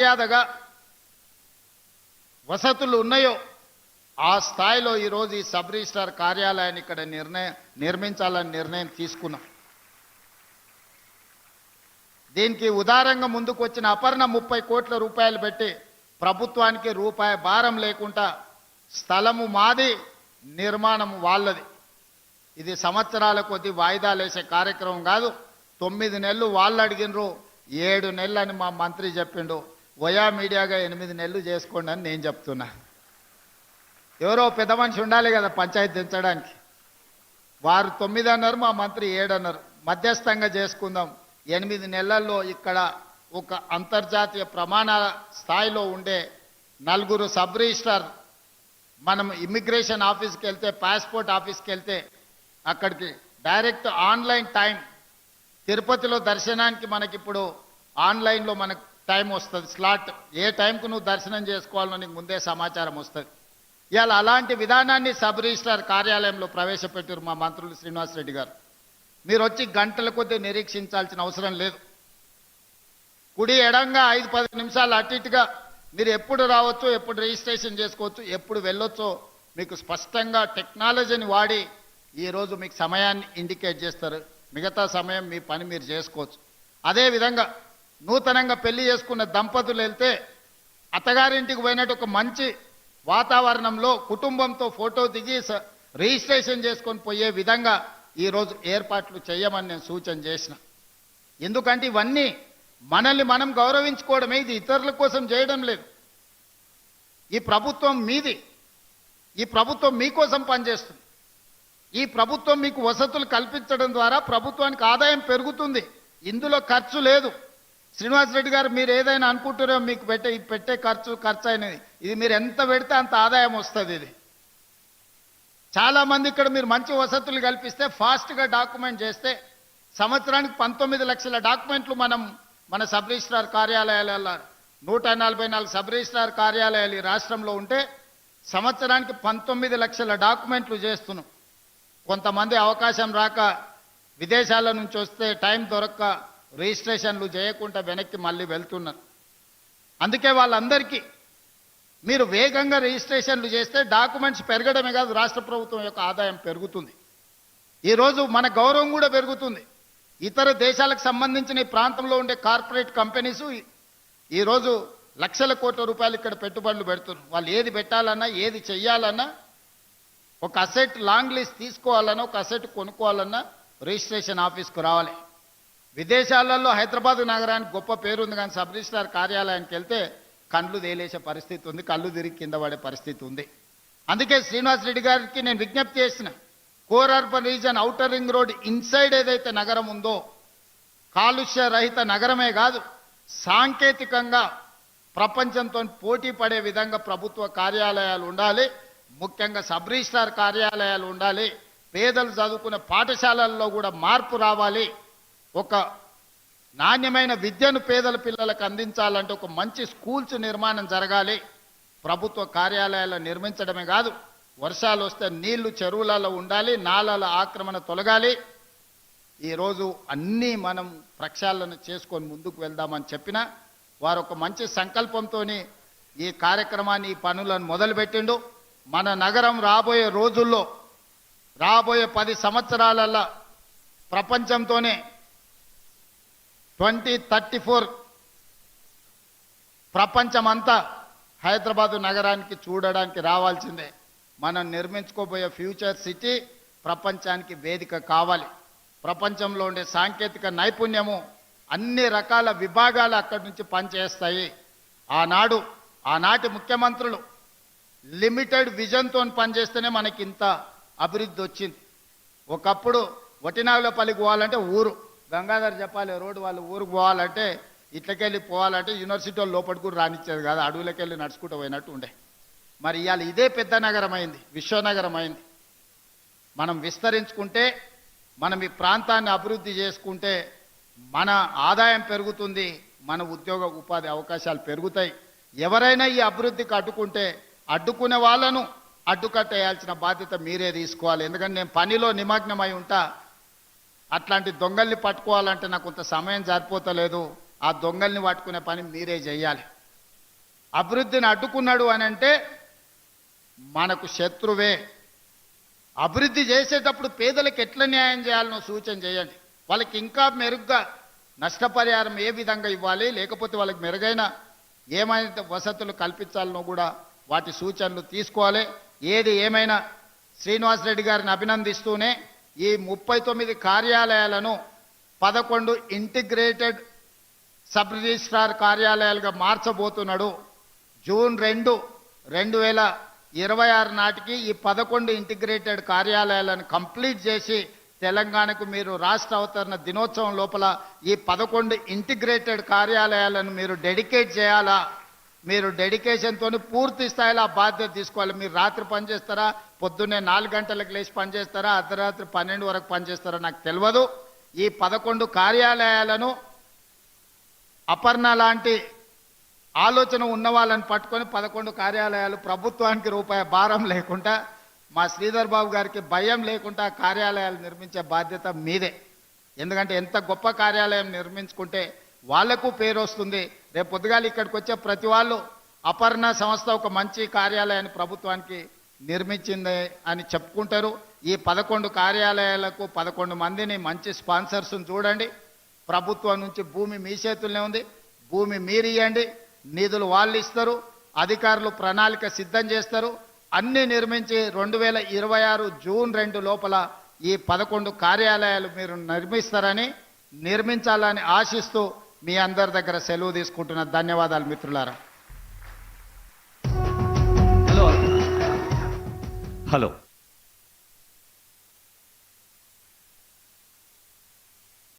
మర్యాదగా వసతులు ఉన్నాయో ఆ స్థాయిలో ఈరోజు ఈ సబ్ రిజిస్ట్రార్ కార్యాలయాన్ని ఇక్కడ నిర్మించాలని నిర్ణయం తీసుకున్నాం. దీనికి ఉదారంగా ముందుకు వచ్చిన అపర్ణ 30 కోట్ల రూపాయలు పెట్టి ప్రభుత్వానికి రూపాయి భారం లేకుండా స్థలము మాది, నిర్మాణం వాళ్ళది. ఇది సంవత్సరాల కొద్ది వాయిదాలు వేసే కార్యక్రమం కాదు. 9 నెలలు వాళ్ళు అడిగినరు, 7 నెలలు అని మా మంత్రి చెప్పిండు. వయా మీడియాగా 8 నెలలు చేసుకోండి అని నేను చెప్తున్నా. ఎవరో పెద్ద మనిషి ఉండాలి కదా పంచాయతీ దించడానికి. వారు 9 అన్నారు, మా మంత్రి 7 అన్నారు. మధ్యస్థంగా చేసుకుందాం. 8 నెలల్లో ఇక్కడ ఒక అంతర్జాతీయ ప్రమాణాల స్థాయిలో ఉండే 4 సబ్ రిజిస్ట్రార్, మనం ఇమ్మిగ్రేషన్ ఆఫీస్కి వెళ్తే, పాస్పోర్ట్ ఆఫీస్కి వెళ్తే అక్కడికి డైరెక్ట్ ఆన్లైన్ టైం, తిరుపతిలో దర్శనానికి మనకిప్పుడు ఆన్లైన్లో మనకు టైం వస్తుంది, స్లాట్. ఏ టైంకు నువ్వు దర్శనం చేసుకోవాలో నీకు ముందే సమాచారం వస్తుంది. ఇవాళ అలాంటి విధానాన్ని సబ్ రిజిస్ట్రార్ కార్యాలయంలో ప్రవేశపెట్టారు మా మంత్రులు శ్రీనివాస్ రెడ్డి గారు. మీరు వచ్చి గంటల కొద్దీ నిరీక్షించాల్సిన అవసరం లేదు. కుడి ఎడంగా 5-10 నిమిషాలు అటు ఇటుగా మీరు ఎప్పుడు రావచ్చో, ఎప్పుడు రిజిస్ట్రేషన్ చేసుకోవచ్చు, ఎప్పుడు వెళ్ళొచ్చో మీకు స్పష్టంగా టెక్నాలజీని వాడి ఈరోజు మీకు సమయాన్ని ఇండికేట్ చేస్తారు. మిగతా సమయం మీ పని మీరు చేసుకోవచ్చు. అదేవిధంగా నూతనంగా పెళ్లి చేసుకున్న దంపతులు వెళ్తే అత్తగారింటికి పోయినట్టు ఒక మంచి వాతావరణంలో కుటుంబంతో ఫోటో దిగి రిజిస్ట్రేషన్ చేసుకొని పోయే విధంగా ఈరోజు ఏర్పాట్లు చేయమని నేను సూచన చేసిన. ఎందుకంటే ఇవన్నీ మనల్ని మనం గౌరవించుకోవడమే, ఇది ఇతరుల కోసం చేయడం లేదు. ఈ ప్రభుత్వం మీది, ఈ ప్రభుత్వం మీకోసం పనిచేస్తుంది. ఈ ప్రభుత్వం మీకు వసతులు కల్పించడం ద్వారా ప్రభుత్వానికి ఆదాయం పెరుగుతుంది. ఇందులో ఖర్చు లేదు. శ్రీనివాస్ రెడ్డి గారు, మీరు ఏదైనా అనుకుంటారో మీకు పెట్టే ఖర్చు అయినది. ఇది మీరు ఎంత పెడితే అంత ఆదాయం వస్తుంది. ఇది చాలా మంది ఇక్కడ మీరు మంచి వసతులు కల్పిస్తే, ఫాస్ట్గా డాక్యుమెంట్ చేస్తే సంవత్సరానికి 19 లక్షల డాక్యుమెంట్లు మన సబ్ రిజిస్ట్రార్ కార్యాలయాలలో 144 సబ్ రిజిస్ట్రార్ కార్యాలయాలు ఈ రాష్ట్రంలో ఉంటే సంవత్సరానికి 19 లక్షల డాక్యుమెంట్లు చేస్తున్నాం. కొంతమంది అవకాశం రాక విదేశాల నుంచి వస్తే టైం దొరక్క రిజిస్ట్రేషన్లు చేయకుండా వెనక్కి మళ్ళీ వెళ్తున్నారు. అందుకే వాళ్ళందరికీ మీరు వేగంగా రిజిస్ట్రేషన్లు చేస్తే డాక్యుమెంట్స్ పెరగడమే కాదు, రాష్ట్ర ప్రభుత్వం యొక్క ఆదాయం పెరుగుతుంది. ఈరోజు మన గౌరవం కూడా పెరుగుతుంది. ఇతర దేశాలకు సంబంధించిన ఈ ప్రాంతంలో ఉండే కార్పొరేట్ కంపెనీసు ఈరోజు లక్షల కోట్ల రూపాయలు ఇక్కడ పెట్టుబడులు పెడుతున్నారు. వాళ్ళు ఏది పెట్టాలన్నా, ఏది చెయ్యాలన్నా, ఒక అసెట్ లాంగ్ లీజ్ తీసుకోవాలన్నా, ఒక అసెట్ కొనుక్కోవాలన్నా రిజిస్ట్రేషన్ ఆఫీస్కు రావాలి. విదేశాలలో హైదరాబాద్ నగరానికి గొప్ప పేరుంది, కానీ సబ్ రిజిస్ట్రార్ కార్యాలయానికి వెళ్తే కళ్ళు తేలేసే పరిస్థితి ఉంది, కళ్ళు తిరిగి కింద పడే పరిస్థితి ఉంది. అందుకే శ్రీనివాస్ రెడ్డి గారికి నేను విజ్ఞప్తి చేసిన, core urban reason outer ring road inside ఏదైతే నగరం ఉందో, కాలుష్య రహిత నగరమే కాదు, సాంకేతికంగా ప్రపంచంతో పోటీ పడే విధంగా ప్రభుత్వ కార్యాలయాలు ఉండాలి. ముఖ్యంగా సబ్ రిజిస్ట్రార్ కార్యాలయాలు ఉండాలి. పేదలు చదువుకునే పాఠశాలల్లో కూడా మార్పు రావాలి. ఒక నాణ్యమైన విద్యను పేదల పిల్లలకు అందించాలంటే ఒక మంచి స్కూల్స్ నిర్మాణం జరగాలి. ప్రభుత్వ కార్యాలయాలు నిర్మించడమే కాదు, వర్షాలు వస్తే నీళ్లు చెరువులలో ఉండాలి, నాలాల ఆక్రమణ తొలగాలి. ఈరోజు అన్నీ మనం ప్రక్షాళన చేసుకొని ముందుకు వెళ్దామని చెప్పిన వారు ఒక మంచి సంకల్పంతో ఈ కార్యక్రమాన్ని, ఈ పనులను మొదలుపెట్టిండు. మన నగరం రాబోయే రోజుల్లో, రాబోయే 10 సంవత్సరాలలో ప్రపంచంతోనే 2034 ప్రపంచమంతా హైదరాబాదు నగరానికి చూడడానికి రావాల్సిందే. మనం నిర్మించుకోబోయే ఫ్యూచర్ సిటీ ప్రపంచానికి వేదిక కావాలి. ప్రపంచంలో ఉండే సాంకేతిక నైపుణ్యము అన్ని రకాల విభాగాలు అక్కడి నుంచి పనిచేస్తాయి. ఆనాటి ముఖ్యమంత్రులు లిమిటెడ్ విజన్తో పనిచేస్తేనే మనకి ఇంత అభివృద్ధి వచ్చింది. ఒకప్పుడు వటినాగులపల్లికి పోవాలంటే ఊరు, గంగాధర్ చెప్పాలి రోడ్డు, వాళ్ళు ఊరికి పోవాలంటే ఇట్లకెళ్ళి పోవాలంటే యూనివర్సిటీ వాళ్ళు లోపలికి కూడా రానిచ్చేది కాదు, అడవులకెళ్ళి నడుచుకుంటూ పోయినట్టు ఉండే. మరి ఇవాళ ఇదే పెద్ద నగరం అయింది, విశ్వనగరం అయింది. మనం విస్తరించుకుంటే, మనం ఈ ప్రాంతాన్ని అభివృద్ధి చేసుకుంటే మన ఆదాయం పెరుగుతుంది, మన ఉద్యోగ ఉపాధి అవకాశాలు పెరుగుతాయి. ఎవరైనా ఈ అభివృద్ధికి అడ్డుకునే వాళ్ళను అడ్డుకట్టేయాల్సిన బాధ్యత మీరే తీసుకోవాలి. ఎందుకంటే నేను పనిలో నిమగ్నమై ఉంటా. అట్లాంటి దొంగల్ని పట్టుకోవాలంటే నాకు కొంత సమయం సరిపోతలేదు. ఆ దొంగల్ని పట్టుకునే పని మీరే చేయాలి. అభివృద్ధిని అడ్డుకున్నాడు అని అంటే మనకు శత్రువే. అభివృద్ధి చేసేటప్పుడు పేదలకు ఎట్లా న్యాయం చేయాలనో సూచన చేయండి. వాళ్ళకి ఇంకా మెరుగ్గా నష్టపరిహారం ఏ విధంగా ఇవ్వాలి, లేకపోతే వాళ్ళకి మెరుగైన ఏమైనా వసతులు కల్పించాలనో కూడా వాటి సూచనలు తీసుకోవాలి. ఏది ఏమైనా శ్రీనివాసరెడ్డి గారిని అభినందిస్తూనే ఈ 39 కార్యాలయాలను 11 ఇంటిగ్రేటెడ్ సబ్ రిజిస్ట్రార్ కార్యాలయాలుగా మార్చబోతున్నాడు. జూన్ 2, 2026 నాటికి ఈ 11 ఇంటిగ్రేటెడ్ కార్యాలయాలను కంప్లీట్ చేసి తెలంగాణకు మీరు రాష్ట్ర అవతరణ దినోత్సవం లోపల ఈ 11 ఇంటిగ్రేటెడ్ కార్యాలయాలను మీరు డెడికేట్ చేయాలా. మీరు డెడికేషన్తో పూర్తి స్థాయిలో ఆ బాధ్యత తీసుకోవాలి. మీరు రాత్రి పనిచేస్తారా, పొద్దున్నే 4 గంటలకు లేచి పనిచేస్తారా, అర్ధరాత్రి 12 వరకు పనిచేస్తారా నాకు తెలియదు. ఈ 11 కార్యాలయాలను అపర్ణ లాంటి ఆలోచన ఉన్న వాళ్ళని పట్టుకొని 11 కార్యాలయాలు ప్రభుత్వానికి రూపాయి భారం లేకుండా, మా శ్రీధర్ బాబు గారికి భయం లేకుండా కార్యాలయాలు నిర్మించే బాధ్యత మీదే. ఎందుకంటే ఎంత గొప్ప కార్యాలయం నిర్మించుకుంటే వాళ్లకు పేరు వస్తుంది. రేపు పొద్దుగాలు ఇక్కడికి వచ్చే ప్రతి వాళ్ళు అపర్ణ సంస్థ ఒక మంచి కార్యాలయాన్ని ప్రభుత్వానికి నిర్మించింది అని చెప్పుకుంటారు. ఈ 11 కార్యాలయాలకు 11 మందిని మంచి స్పాన్సర్స్ని చూడండి. ప్రభుత్వం నుంచి భూమి మీ చేతుల్లోనే ఉంది, భూమి మీరు ఇవ్వండి, నిధులు వాళ్ళు ఇస్తారు, అధికారులు ప్రణాళిక సిద్ధం చేస్తారు, అన్ని నిర్మించి 2026 జూన్ 2 లోపల ఈ 11 కార్యాలయాలు మీరు నిర్మించాలని ఆశిస్తూ మీ అందరి దగ్గర సెలవు తీసుకుంటున్న. ధన్యవాదాలు మిత్రులారా. హలో